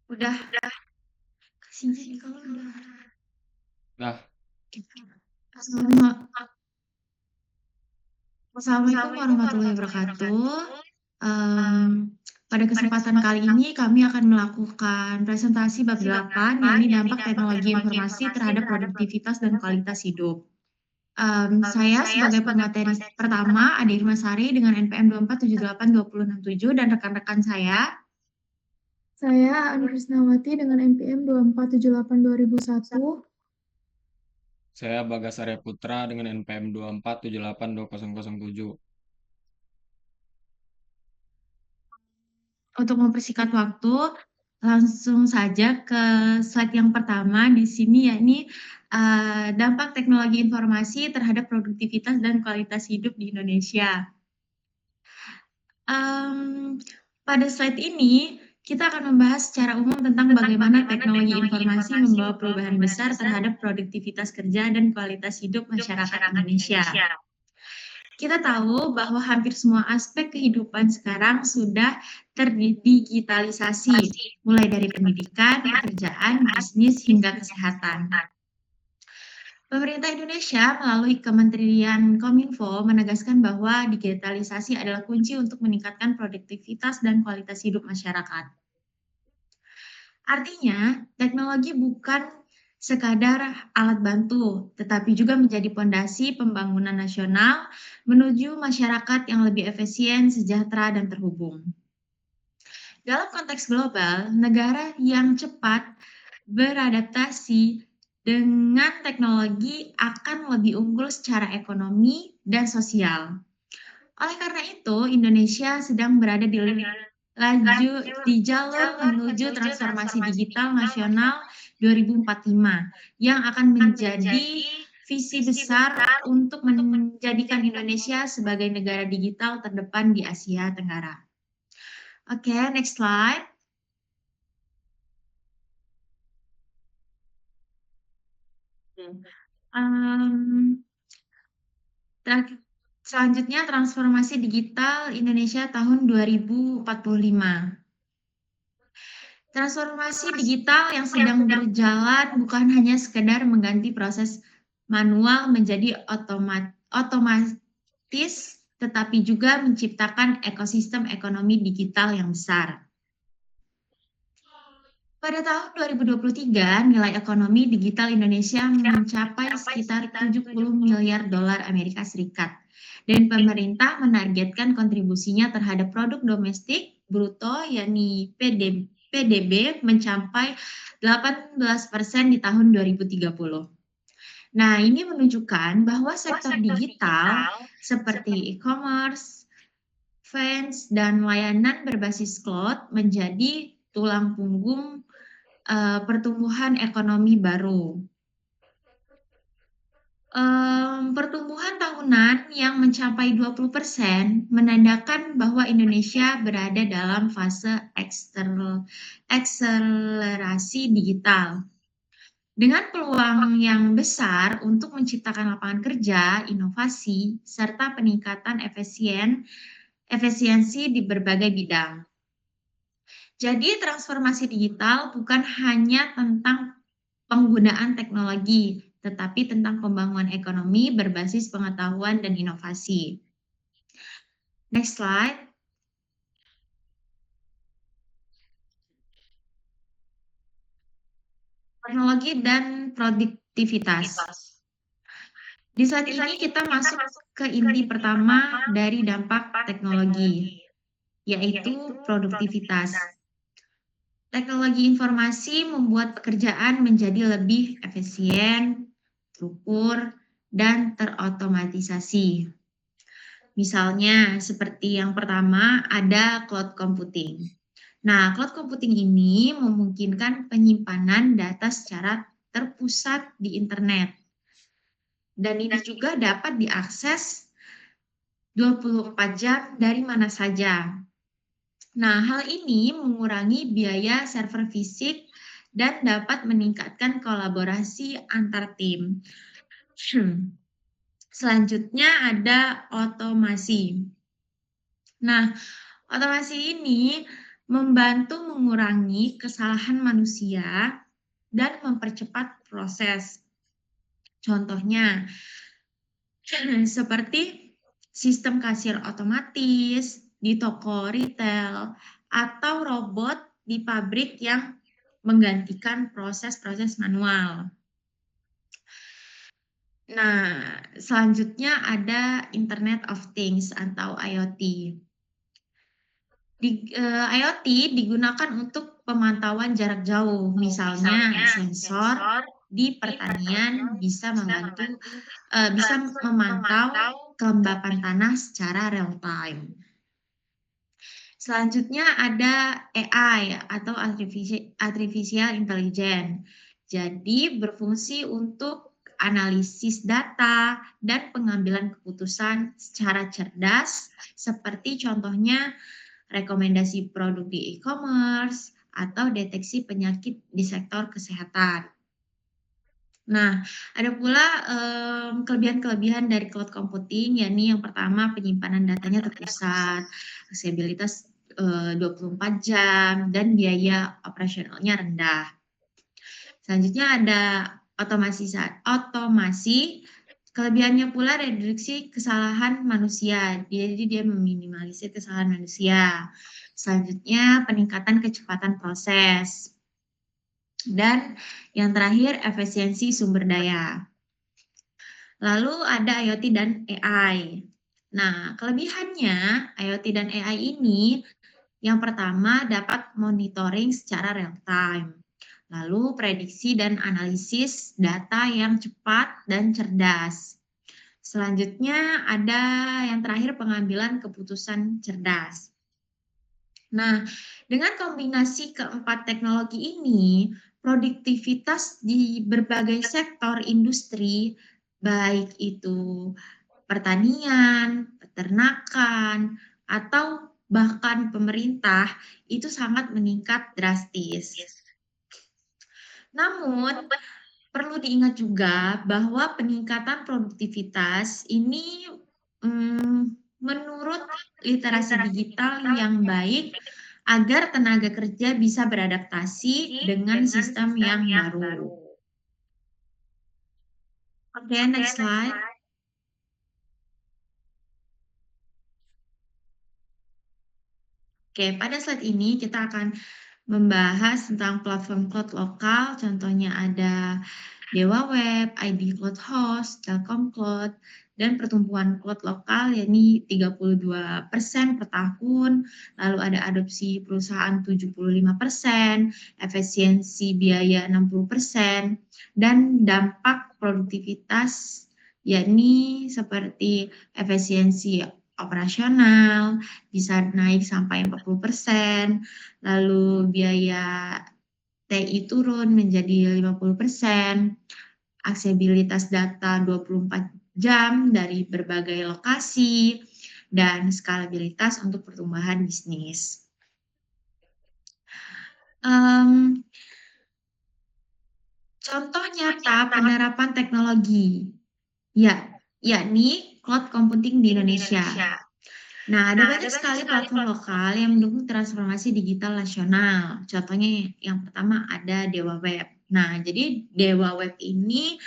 Udah, kasihnya nih kalau udah. Nah, Assalamualaikum Assalamualaikum warahmatullahi wabarakatuh. Pada kesempatan kali ini kami akan melakukan presentasi bab 8, yakni dampak teknologi informasi terhadap produktivitas dan kualitas hidup. Saya sebagai pemateri pertama, Ade Irmasari dengan NPM 2478267 dan rekan-rekan saya Anu Krisnawati dengan NPM 2478201. saya Bagas Arya Putra dengan NPM 247820007. Untuk mempersingkat waktu, langsung saja ke slide yang pertama di sini, yakni dampak teknologi informasi terhadap produktivitas dan kualitas hidup di Indonesia. Pada slide ini kita akan membahas secara umum tentang bagaimana teknologi informasi membawa perubahan besar terhadap produktivitas kerja dan kualitas hidup masyarakat Indonesia. Kita tahu bahwa hampir semua aspek kehidupan sekarang sudah terdigitalisasi, mulai dari pendidikan, pekerjaan, bisnis, hingga kesehatan. Pemerintah Indonesia melalui Kementerian Kominfo menegaskan bahwa digitalisasi adalah kunci untuk meningkatkan produktivitas dan kualitas hidup masyarakat. Artinya, teknologi bukan sekadar alat bantu, tetapi juga menjadi pondasi pembangunan nasional menuju masyarakat yang lebih efisien, sejahtera, dan terhubung. Dalam konteks global, negara yang cepat beradaptasi dengan teknologi akan lebih unggul secara ekonomi dan sosial. Oleh karena itu, Indonesia sedang berada di jalur menuju transformasi digital nasional 2045 yang akan menjadi visi besar untuk menjadikan Indonesia sebagai negara digital terdepan di Asia Tenggara. Oke, next slide. Um, Selanjutnya, transformasi digital Indonesia tahun 2045. Transformasi digital yang sedang berjalan bukan hanya sekedar mengganti proses manual menjadi otomatis, tetapi juga menciptakan ekosistem ekonomi digital yang besar. Pada tahun 2023, nilai ekonomi digital Indonesia mencapai sekitar 70 miliar dolar Amerika Serikat. Dan pemerintah menargetkan kontribusinya terhadap produk domestik bruto, yakni PDB, mencapai 18% di tahun 2030. Nah, ini menunjukkan bahwa sektor digital seperti e-commerce, finance, dan layanan berbasis cloud menjadi tulang punggung pertumbuhan ekonomi baru. Pertumbuhan tahunan yang mencapai 20% menandakan bahwa Indonesia berada dalam fase akselerasi digital. Dengan peluang yang besar untuk menciptakan lapangan kerja, inovasi, serta peningkatan efisiensi di berbagai bidang. Jadi transformasi digital bukan hanya tentang penggunaan teknologi, tetapi tentang pembangunan ekonomi berbasis pengetahuan dan inovasi. Next slide. Teknologi dan produktivitas. Di slide ini kita masuk ke inti pertama dari dampak teknologi, yaitu produktivitas. Teknologi informasi membuat pekerjaan menjadi lebih efisien, terukur, dan terotomatisasi. Misalnya, seperti yang pertama ada cloud computing. Nah, cloud computing ini memungkinkan penyimpanan data secara terpusat di internet. Dan ini juga dapat diakses 24 jam dari mana saja. Nah, hal ini mengurangi biaya server fisik dan dapat meningkatkan kolaborasi antar tim. Selanjutnya ada otomasi. Nah, otomasi ini membantu mengurangi kesalahan manusia dan mempercepat proses. Contohnya, seperti sistem kasir otomatis di toko retail atau robot di pabrik yang menggantikan proses-proses manual. Nah, selanjutnya ada Internet of Things atau IoT. IoT digunakan untuk pemantauan jarak jauh, misalnya sensor di pertanian bisa memantau kelembapan tanah secara real time. Selanjutnya ada AI atau artificial intelligence. Jadi berfungsi untuk analisis data dan pengambilan keputusan secara cerdas, seperti contohnya rekomendasi produk di e-commerce atau deteksi penyakit di sektor kesehatan. Nah, ada pula kelebihan-kelebihan dari cloud computing, yakni yang pertama penyimpanan datanya terpusat, aksesibilitas 24 jam, dan biaya operasionalnya rendah. Selanjutnya ada otomasi, kelebihannya pula reduksi kesalahan manusia, jadi dia meminimalisir kesalahan manusia. Selanjutnya peningkatan kecepatan proses. Dan yang terakhir efisiensi sumber daya. Lalu ada IoT dan AI. Nah, kelebihannya IoT dan AI ini yang pertama dapat monitoring secara real time. Lalu prediksi dan analisis data yang cepat dan cerdas. Selanjutnya ada yang terakhir pengambilan keputusan cerdas. Nah, dengan kombinasi keempat teknologi ini, produktivitas di berbagai sektor industri, baik itu pertanian, peternakan, atau bahkan pemerintah, itu sangat meningkat drastis. Namun, perlu diingat juga bahwa peningkatan produktivitas ini menurut literasi digital yang baik agar tenaga kerja bisa beradaptasi dengan sistem yang baru. Oke, next slide. Oke, pada slide ini kita akan membahas tentang platform cloud lokal, contohnya ada Dewa Web, ID Cloud Host, Telkom Cloud, dan pertumbuhan cloud lokal yakni 32% per tahun, lalu ada adopsi perusahaan 75%, efisiensi biaya 60%, dan dampak produktivitas yakni seperti efisiensi operasional bisa naik sampai 40%, lalu biaya TI turun menjadi 50%, aksesibilitas data 24 jam dari berbagai lokasi, dan skalabilitas untuk pertumbuhan bisnis. Contoh nyata penerapan teknologi, yakni cloud computing di Indonesia. Nah, ada banyak sekali platform lokal yang mendukung transformasi digital nasional. Contohnya yang pertama ada Dewa Web. Nah, jadi Dewa Web ini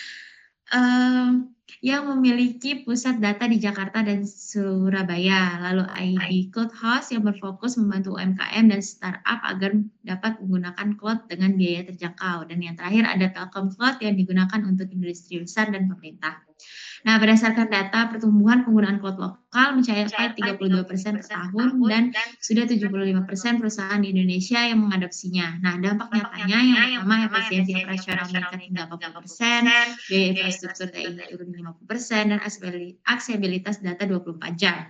yang memiliki pusat data di Jakarta dan Surabaya. Lalu ID Cloud House yang berfokus membantu UMKM dan startup agar dapat menggunakan cloud dengan biaya terjangkau. Dan yang terakhir ada Telkom Cloud yang digunakan untuk industri besar dan pemerintah. Nah, berdasarkan data pertumbuhan penggunaan cloud lokal mencapai 32% per tahun dan sudah 75% perusahaan di Indonesia yang mengadopsinya. Nah, dampak nyatanya yang pertama efisiensi operasional meningkat hingga 40%, biaya infrastruktur TI turun 50%, dan aksesibilitas data 24 jam.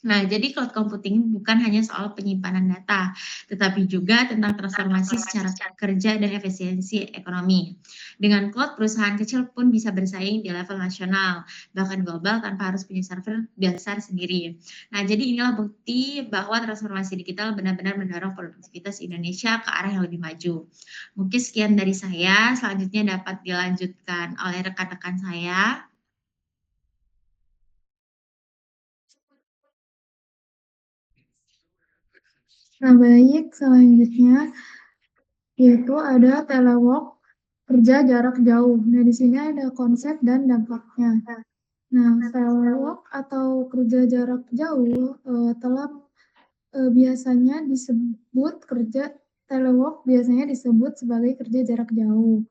Nah, jadi cloud computing bukan hanya soal penyimpanan data, tetapi juga tentang transformasi secara kerja dan efisiensi ekonomi. Dengan cloud, perusahaan kecil pun bisa bersaing di level nasional, bahkan global tanpa harus punya server besar sendiri. Nah, jadi inilah bukti bahwa transformasi digital benar-benar mendorong produktivitas Indonesia ke arah yang lebih maju. Mungkin sekian dari saya, selanjutnya dapat dilanjutkan oleh rekan-rekan saya. Nah, baik, selanjutnya yaitu ada telework, kerja jarak jauh. Nah, di sini ada konsep dan dampaknya. Nah, telework atau kerja jarak jauh telah biasanya disebut kerja telework biasanya disebut sebagai kerja jarak jauh.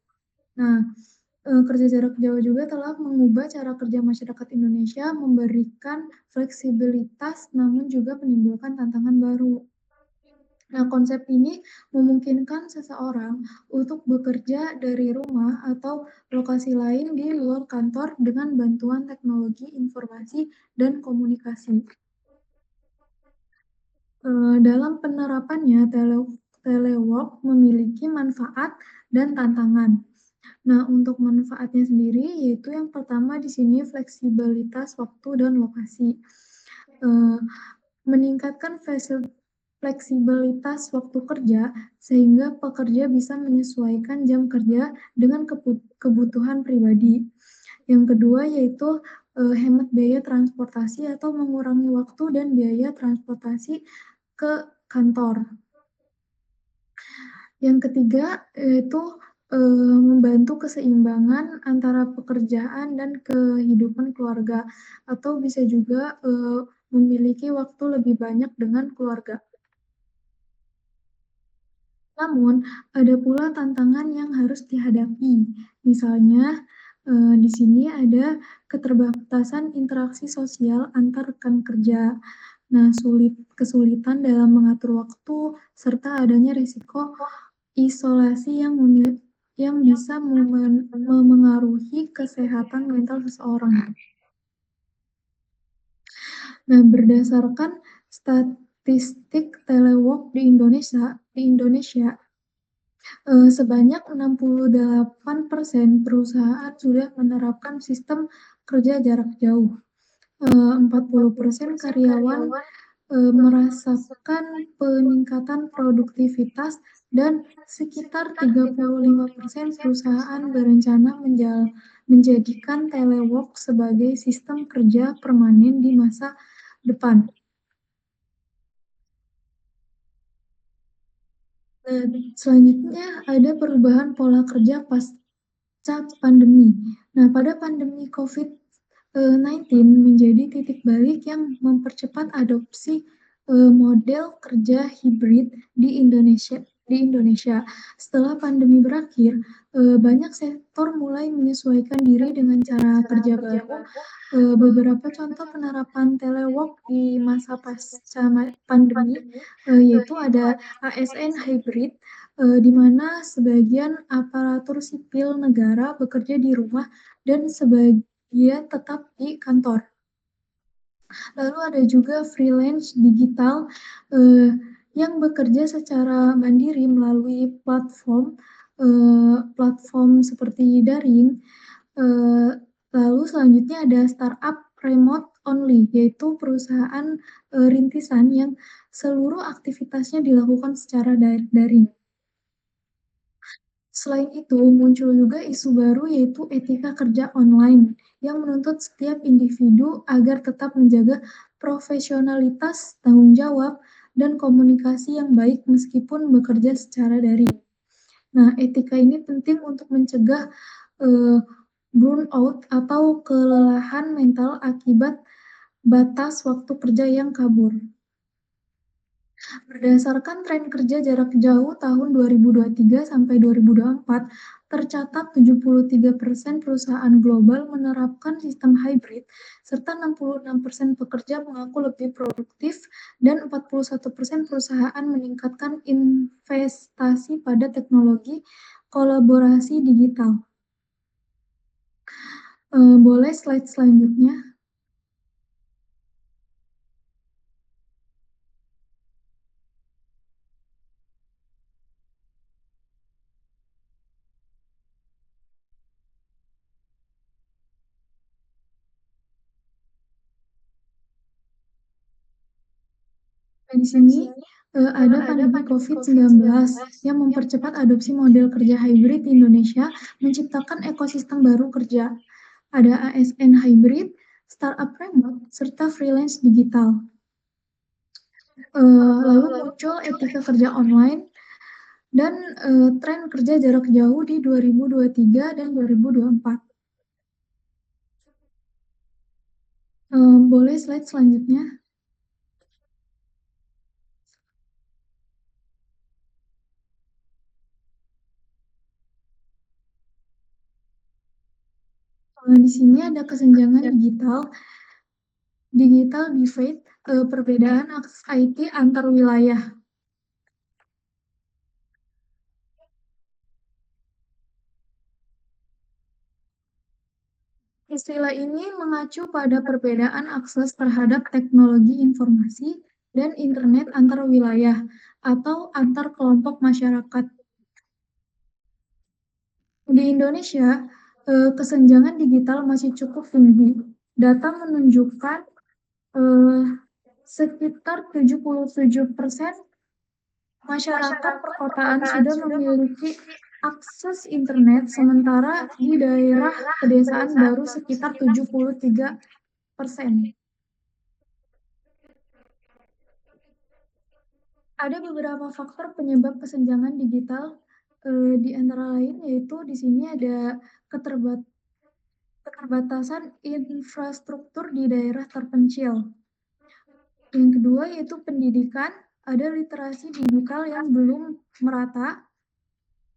Nah, kerja jarak jauh juga telah mengubah cara kerja masyarakat Indonesia, memberikan fleksibilitas namun juga menimbulkan tantangan baru. Nah, konsep ini memungkinkan seseorang untuk bekerja dari rumah atau lokasi lain di luar kantor dengan bantuan teknologi informasi dan komunikasi. Dalam penerapannya, telework memiliki manfaat dan tantangan. Nah, untuk manfaatnya sendiri yaitu yang pertama di sini fleksibilitas waktu dan lokasi. Meningkatkan fleksibilitas waktu kerja sehingga pekerja bisa menyesuaikan jam kerja dengan kebutuhan pribadi. Yang kedua yaitu hemat biaya transportasi atau mengurangi waktu dan biaya transportasi ke kantor. Yang ketiga yaitu membantu keseimbangan antara pekerjaan dan kehidupan keluarga atau bisa juga memiliki waktu lebih banyak dengan keluarga. Namun, ada pula tantangan yang harus dihadapi. Misalnya, di sini ada keterbatasan interaksi sosial antar rekan kerja. Nah, kesulitan dalam mengatur waktu serta adanya risiko isolasi yang bisa memengaruhi kesehatan mental seseorang. Nah, berdasarkan statistik telework di Indonesia sebanyak 68% perusahaan sudah menerapkan sistem kerja jarak jauh. 40% karyawan merasakan peningkatan produktivitas dan sekitar 35% perusahaan berencana menjadikan telework sebagai sistem kerja permanen di masa depan. Selanjutnya ada perubahan pola kerja pasca pandemi. Nah, pada pandemi COVID-19 menjadi titik balik yang mempercepat adopsi model kerja hibrid di Indonesia. Setelah pandemi berakhir, banyak sektor mulai menyesuaikan diri dengan cara kerja baru. Beberapa contoh penerapan telework di masa pasca pandemi yaitu ada ASN hybrid, di mana sebagian aparatur sipil negara bekerja di rumah dan sebagian tetap di kantor. Lalu ada juga freelance digital yang bekerja secara mandiri melalui platform seperti daring. Lalu selanjutnya ada startup remote only, yaitu perusahaan rintisan yang seluruh aktivitasnya dilakukan secara daring. Selain itu, muncul juga isu baru yaitu etika kerja online yang menuntut setiap individu agar tetap menjaga profesionalitas, tanggung jawab, dan komunikasi yang baik meskipun bekerja secara daring. Nah, etika ini penting untuk mencegah burnout atau kelelahan mental akibat batas waktu kerja yang kabur. Berdasarkan tren kerja jarak jauh tahun 2023 sampai 2024, tercatat 73% perusahaan global menerapkan sistem hybrid, serta 66% pekerja mengaku lebih produktif, dan 41% perusahaan meningkatkan investasi pada teknologi kolaborasi digital. Boleh slide selanjutnya? Di sini ada pandemi COVID-19 yang mempercepat adopsi model kerja hybrid di Indonesia, menciptakan ekosistem baru kerja. Ada ASN hybrid, startup remote, serta freelance digital. Lalu muncul etika kerja online dan tren kerja jarak jauh di 2023 dan 2024. Boleh slide selanjutnya. Di sini ada kesenjangan digital divide, perbedaan akses IT antar wilayah. Istilah ini mengacu pada perbedaan akses terhadap teknologi informasi dan internet antar wilayah atau antar kelompok masyarakat. Di Indonesia, kesenjangan digital masih cukup tinggi. Data menunjukkan sekitar 77% masyarakat perkotaan sudah memiliki akses internet, sementara di daerah pedesaan baru sekitar 73%. Ada beberapa faktor penyebab kesenjangan digital, di antara lain yaitu di sini ada keterbatasan infrastruktur di daerah terpencil. Yang kedua yaitu pendidikan, ada literasi digital yang belum merata.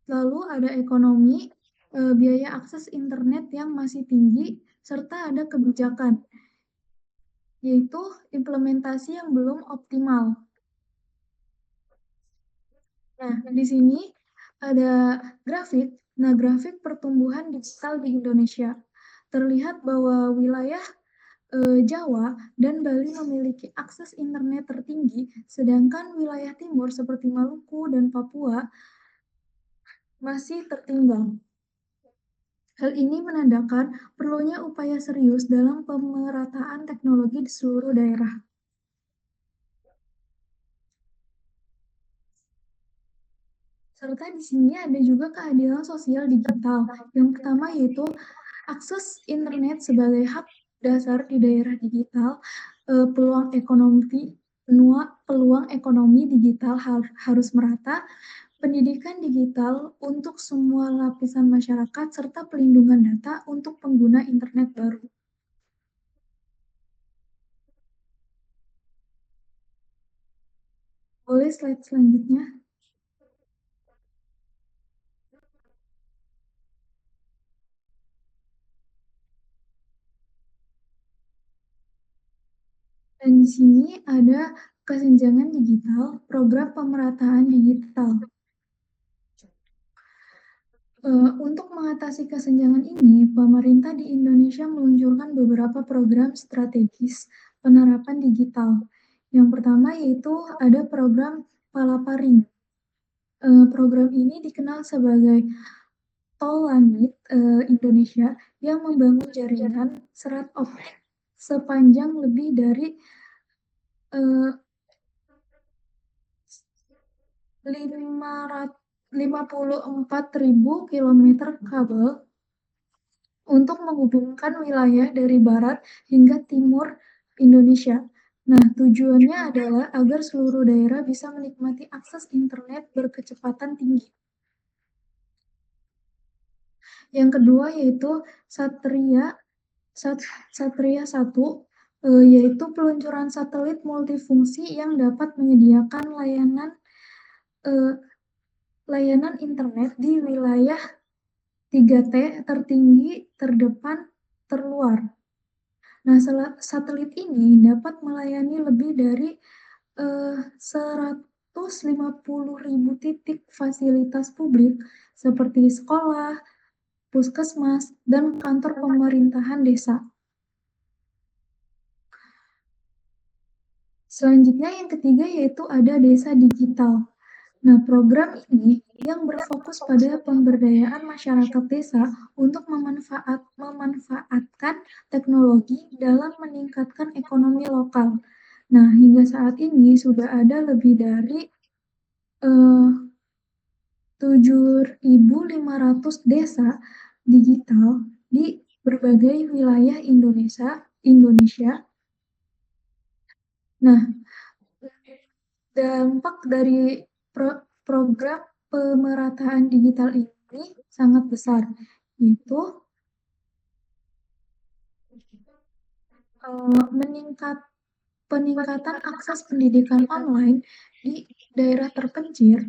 Lalu ada ekonomi, biaya akses internet yang masih tinggi, serta ada kebijakan, yaitu implementasi yang belum optimal. Nah, di sini ada grafik. Nah, grafik pertumbuhan digital di Indonesia. Terlihat bahwa wilayah Jawa dan Bali memiliki akses internet tertinggi, sedangkan wilayah timur seperti Maluku dan Papua masih tertinggal. Hal ini menandakan perlunya upaya serius dalam pemerataan teknologi di seluruh daerah. Serta di sini ada juga keadilan sosial digital. Yang pertama yaitu akses internet sebagai hak dasar di daerah digital, peluang ekonomi digital harus merata, pendidikan digital untuk semua lapisan masyarakat, serta pelindungan data untuk pengguna internet baru. Boleh slide selanjutnya. Dan di sini ada kesenjangan digital, program pemerataan digital. Untuk mengatasi kesenjangan ini, pemerintah di Indonesia meluncurkan beberapa program strategis penerapan digital. Yang pertama yaitu ada program Palaparing. Program ini dikenal sebagai Tol Langit Indonesia yang membangun jaringan serat optik sepanjang lebih dari 54.000 kilometer kabel untuk menghubungkan wilayah dari barat hingga timur Indonesia. Nah, tujuannya adalah agar seluruh daerah bisa menikmati akses internet berkecepatan tinggi. Yang kedua yaitu Satria 1, yaitu peluncuran satelit multifungsi yang dapat menyediakan layanan internet di wilayah 3T tertinggi, terdepan, terluar. Nah, satelit ini dapat melayani lebih dari 150.000 titik fasilitas publik seperti sekolah, puskesmas, dan kantor pemerintahan desa. Selanjutnya yang ketiga yaitu ada desa digital. Nah, program ini yang berfokus pada pemberdayaan masyarakat desa untuk memanfaatkan teknologi dalam meningkatkan ekonomi lokal. Nah, hingga saat ini sudah ada lebih dari 7.500 desa digital di berbagai wilayah Indonesia. Nah, Dampak dari program pemerataan digital ini sangat besar, yaitu peningkatan akses pendidikan online di daerah terpencil,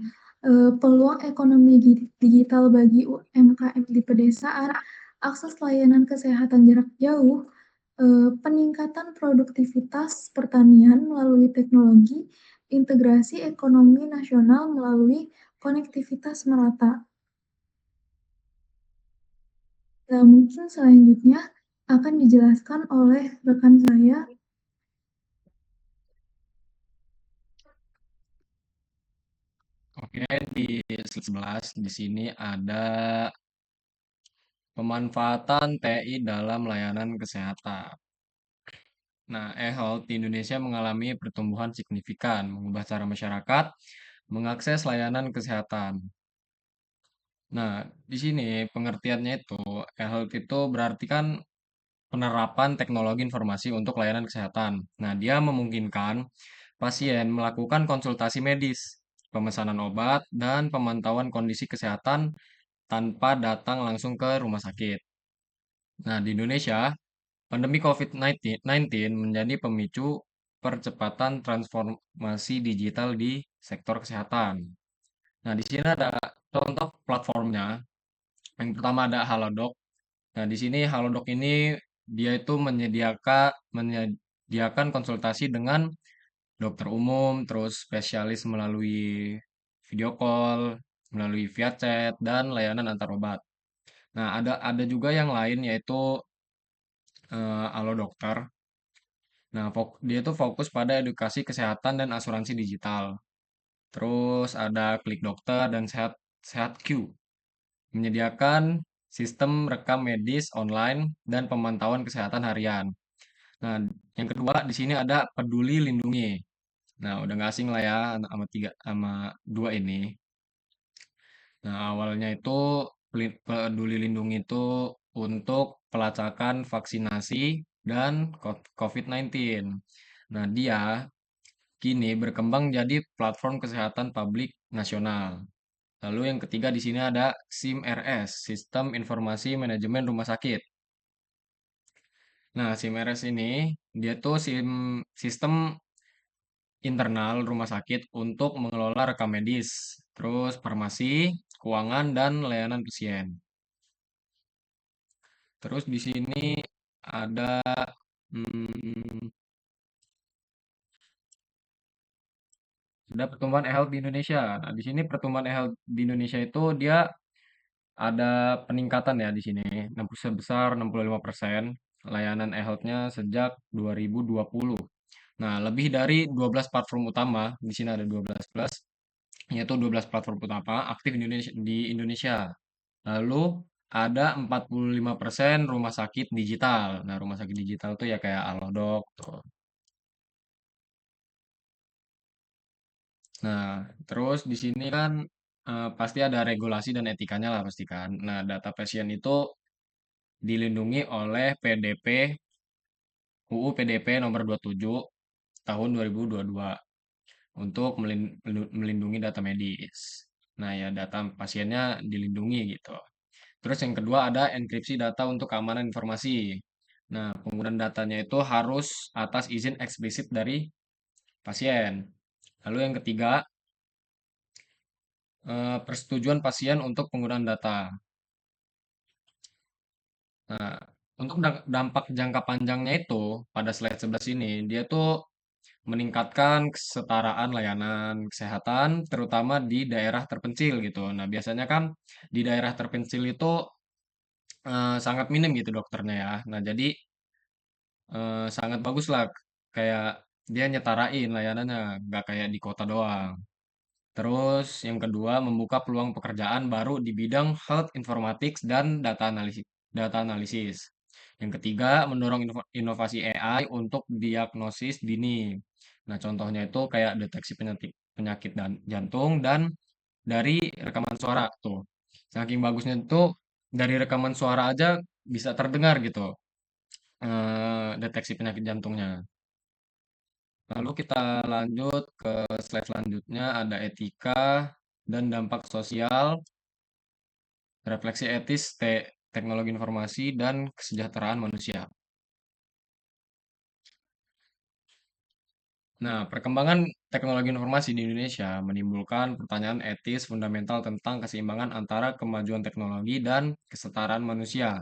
peluang ekonomi digital bagi UMKM di pedesaan, akses layanan kesehatan jarak jauh, peningkatan produktivitas pertanian melalui teknologi, integrasi ekonomi nasional melalui konektivitas merata. Nah, mungkin selanjutnya akan dijelaskan oleh rekan saya. Oke, di slide 11 di sini ada pemanfaatan TI dalam layanan kesehatan. Nah, e-health di Indonesia mengalami pertumbuhan signifikan, mengubah cara masyarakat mengakses layanan kesehatan. Nah, di sini pengertiannya itu, e-health itu berarti kan penerapan teknologi informasi untuk layanan kesehatan. Nah, dia memungkinkan pasien melakukan konsultasi medis, pemesanan obat, dan pemantauan kondisi kesehatan tanpa datang langsung ke rumah sakit. Nah, di Indonesia, pandemi COVID-19 menjadi pemicu percepatan transformasi digital di sektor kesehatan. Nah, di sini ada contoh platformnya. Yang pertama ada Halodoc. Nah, di sini Halodoc ini dia itu menyediakan konsultasi dengan dokter umum, terus spesialis melalui video call, melalui via chat, dan layanan antar obat. Nah, ada juga yang lain yaitu Halo Dokter. Nah, dia itu fokus pada edukasi kesehatan dan asuransi digital. Terus ada Klik Dokter dan Sehat Q, menyediakan sistem rekam medis online dan pemantauan kesehatan harian. Nah, yang kedua di sini ada Peduli Lindungi. Nah, udah nggak asing lah ya sama dua ini. Nah, awalnya itu Peduli Lindungi itu untuk pelacakan vaksinasi dan COVID-19. Nah, dia kini berkembang jadi platform kesehatan publik nasional. Lalu yang ketiga di sini ada SIM-RS, Sistem Informasi Manajemen Rumah Sakit. Nah, SIM-RS ini dia tuh sistem internal rumah sakit untuk mengelola rekam medis, terus farmasi, keuangan, dan layanan pasien. Terus di sini ada hmm, ada pertumbuhan e-health di Indonesia. Nah, di sini pertumbuhan e-health di Indonesia itu dia ada peningkatan ya di sini, sebesar 65% layanan e-health-nya sejak 2020. Nah, lebih dari 12 platform utama, di sini ada 12, yaitu 12 platform utama aktif di Indonesia. Lalu ada 45% rumah sakit digital. Nah, rumah sakit digital tuh ya kayak Alodoc tuh. Nah, terus di sini kan pasti ada regulasi dan etikanya lah pasti kan. Nah, data pasien itu dilindungi oleh UU PDP nomor 27 tahun 2022 untuk melindungi data medis. Nah, ya data pasiennya dilindungi gitu. Terus yang kedua ada enkripsi data untuk keamanan informasi. Nah, penggunaan datanya itu harus atas izin eksplisit dari pasien. Lalu yang ketiga, persetujuan pasien untuk penggunaan data. Nah, untuk dampak jangka panjangnya itu pada slide 11 ini, dia tuh meningkatkan kesetaraan layanan kesehatan terutama di daerah terpencil gitu. Nah, biasanya kan di daerah terpencil itu sangat minim gitu dokternya ya. Nah, jadi sangat bagus lah kayak dia nyetarain layanannya, nggak kayak di kota doang. Terus yang kedua membuka peluang pekerjaan baru di bidang health informatics dan data analisis. Yang ketiga mendorong inovasi AI untuk diagnosis dini. Nah, contohnya itu kayak deteksi penyakit penyakit dan jantung dan dari rekaman suara tuh. Saking bagusnya itu dari rekaman suara aja bisa terdengar gitu deteksi penyakit jantungnya. Lalu kita lanjut ke slide selanjutnya, ada etika dan dampak sosial, refleksi etis teknologi informasi dan kesejahteraan manusia. Nah, perkembangan teknologi informasi di Indonesia menimbulkan pertanyaan etis fundamental tentang keseimbangan antara kemajuan teknologi dan kesetaraan manusia.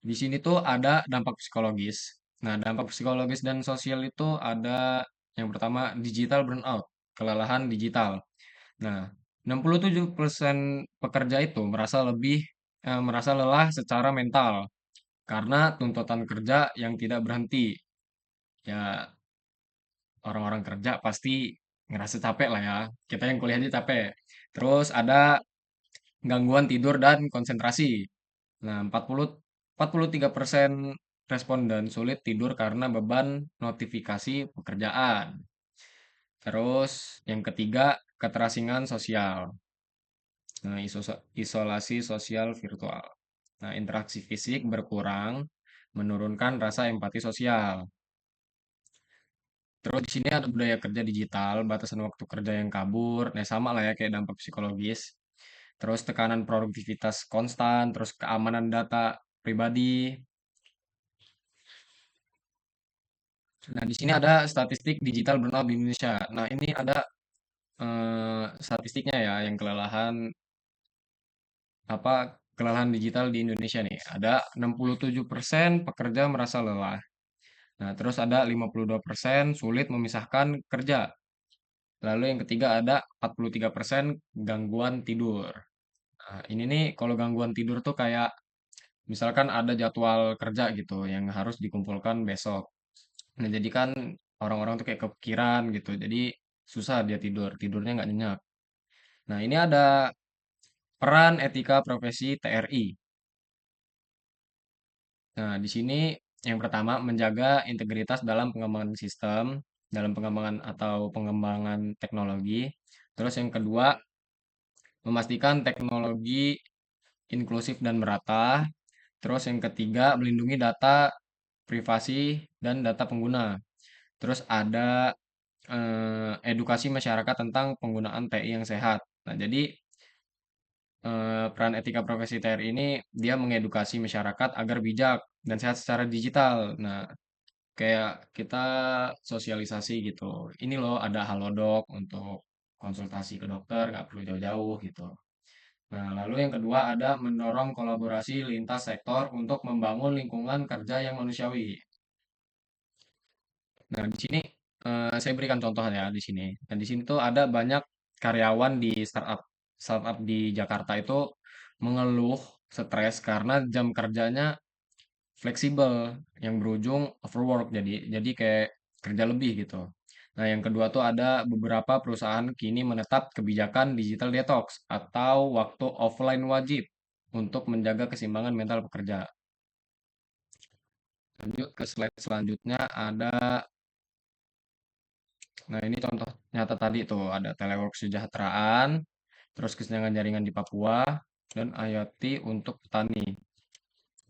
Di sini tuh ada dampak psikologis. Nah, dampak psikologis dan sosial itu ada yang pertama digital burnout, kelelahan digital. Nah, 67% pekerja itu merasa lelah secara mental karena tuntutan kerja yang tidak berhenti. Ya, orang-orang kerja pasti ngerasa capek lah ya. Kita yang kuliah aja capek. Terus ada gangguan tidur dan konsentrasi. Nah, 43% responden sulit tidur karena beban notifikasi pekerjaan. Terus yang ketiga, keterasingan sosial. Nah, isolasi sosial virtual. Nah, interaksi fisik berkurang, menurunkan rasa empati sosial. Terus di sini ada budaya kerja digital, batasan waktu kerja yang kabur. Nah, sama lah ya kayak dampak psikologis. Terus tekanan produktivitas konstan, terus keamanan data pribadi. Nah, di sini ada statistik digital burnout di Indonesia. Nah, ini ada statistiknya ya, yang kelelahan digital di Indonesia nih. Ada 67% pekerja merasa lelah. Nah, terus ada 52% sulit memisahkan kerja. Lalu yang ketiga ada 43% gangguan tidur. Nah, ini nih kalau gangguan tidur tuh kayak misalkan ada jadwal kerja gitu yang harus dikumpulkan besok. Nah, jadi kan orang-orang tuh kayak kepikiran gitu. Jadi susah dia tidur, tidurnya nggak nyenyak. Nah, ini ada peran etika profesi TRI. Nah, di sini yang pertama menjaga integritas dalam pengembangan sistem, dalam pengembangan atau pengembangan teknologi. Terus yang kedua, memastikan teknologi inklusif dan merata. Terus yang ketiga, melindungi data privasi dan data pengguna. Terus ada edukasi masyarakat tentang penggunaan TI yang sehat. Nah, jadi peran etika profesi TRI ini dia mengedukasi masyarakat agar bijak dan sehat secara digital. Nah, kayak kita sosialisasi gitu. Ini loh ada Halodoc untuk konsultasi ke dokter, nggak perlu jauh-jauh gitu. Nah, lalu yang kedua ada mendorong kolaborasi lintas sektor untuk membangun lingkungan kerja yang manusiawi. Nah, di sini saya berikan contoh ya di sini. Dan di sini tuh ada banyak karyawan di startup di Jakarta itu mengeluh stres karena jam kerjanya fleksibel yang berujung overwork jadi kayak kerja lebih gitu. Nah, yang kedua tuh ada beberapa perusahaan kini menetap kebijakan digital detox atau waktu offline wajib untuk menjaga keseimbangan mental pekerja. Lanjut ke slide selanjutnya ada, nah ini contoh nyata tadi tuh ada telework kesejahteraan, terus kesenjangan jaringan di Papua, dan IoT untuk petani.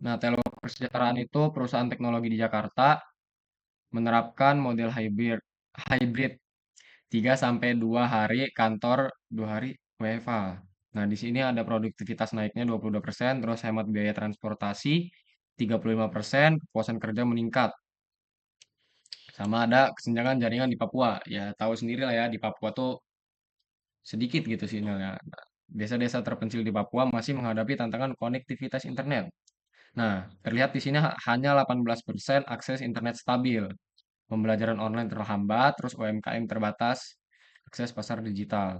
Nah, telework kesejahteraan itu perusahaan teknologi di Jakarta menerapkan model hybrid 3 sampai 2 hari kantor, 2 hari WFH. Nah, di sini ada produktivitas naiknya 22%, terus hemat biaya transportasi 35%, kepuasan kerja meningkat. Sama ada kesenjangan jaringan di Papua. Ya, tahu sendiri lah ya, di Papua tuh sedikit gitu sinyalnya. Nah, desa-desa terpencil di Papua masih menghadapi tantangan konektivitas internet. Nah, terlihat di sini hanya 18% akses internet stabil. Pembelajaran online terhambat, terus UMKM terbatas, akses pasar digital.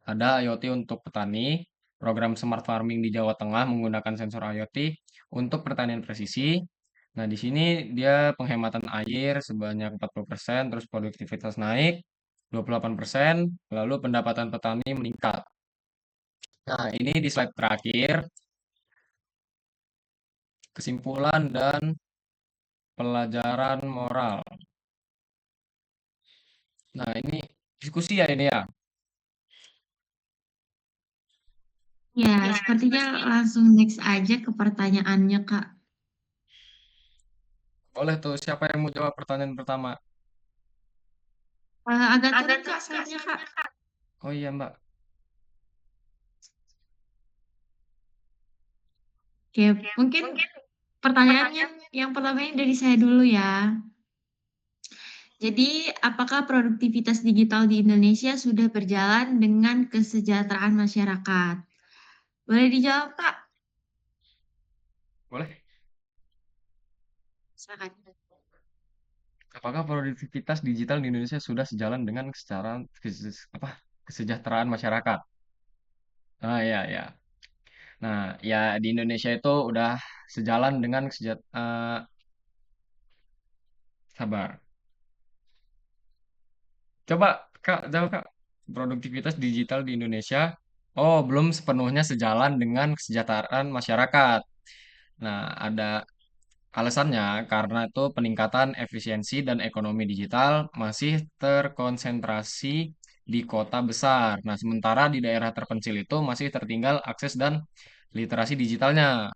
Ada IoT untuk petani, program smart farming di Jawa Tengah menggunakan sensor IoT untuk pertanian presisi. Nah, di sini dia penghematan air sebanyak 40%, terus produktivitas naik 28%, lalu pendapatan petani meningkat. Nah, ini di slide terakhir, kesimpulan dan pelajaran moral. Nah, ini diskusi ya ini ya. Ya, sepertinya langsung next aja ke pertanyaannya, Kak. Boleh tuh, siapa yang mau jawab pertanyaan pertama? Agak turun Kak slide-nya Kak. Oh iya, Mbak. Oke, mungkin pertanyaannya yang pertama ini dari saya dulu ya. Jadi, apakah produktivitas digital di Indonesia sudah berjalan dengan kesejahteraan masyarakat? Boleh dijawab, Kak? Boleh. Silakan. Apakah produktivitas digital di Indonesia sudah sejalan dengan kesejahteraan masyarakat? Ah ya ya. Nah, ya di Indonesia itu udah sejalan dengan sabar. Coba Kak, jawab Kak. Produktivitas digital di Indonesia, oh belum sepenuhnya sejalan dengan kesejahteraan masyarakat. Nah, ada alasannya karena itu peningkatan efisiensi dan ekonomi digital masih terkonsentrasi di kota besar. Nah, sementara di daerah terpencil itu masih tertinggal akses dan literasi digitalnya.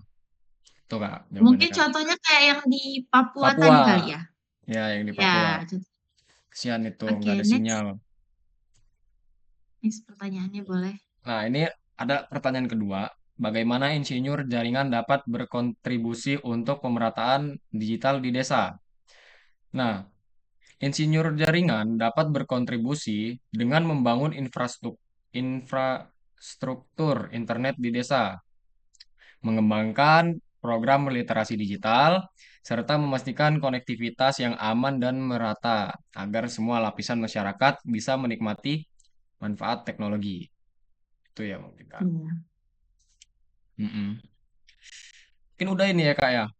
Tuh Kak, jawabannya Mungkin Kak. contohnya kayak yang di Papua tadi kali Papua. ya? Ya, yang di Papua. Ya, Kesian itu, nggak oke, ada next. sinyal. Next pertanyaannya boleh. Nah, ini ada pertanyaan kedua. Bagaimana insinyur jaringan dapat berkontribusi untuk pemerataan digital di desa? Nah, insinyur jaringan dapat berkontribusi dengan membangun infrastruktur internet di desa, mengembangkan program literasi digital, serta memastikan konektivitas yang aman dan merata agar semua lapisan masyarakat bisa menikmati manfaat teknologi. Itu ya mungkin Kak. Iya. Mm-mm. Mungkin udah ini ya Kak ya.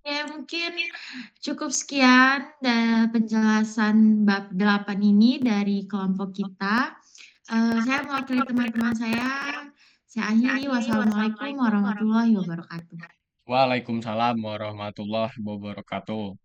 Ya, mungkin cukup sekian penjelasan bab 8 ini dari kelompok kita. Saya mewakili teman-teman saya. Saya akhiri. Wassalamualaikum warahmatullahi wabarakatuh. Waalaikumsalam warahmatullahi wabarakatuh.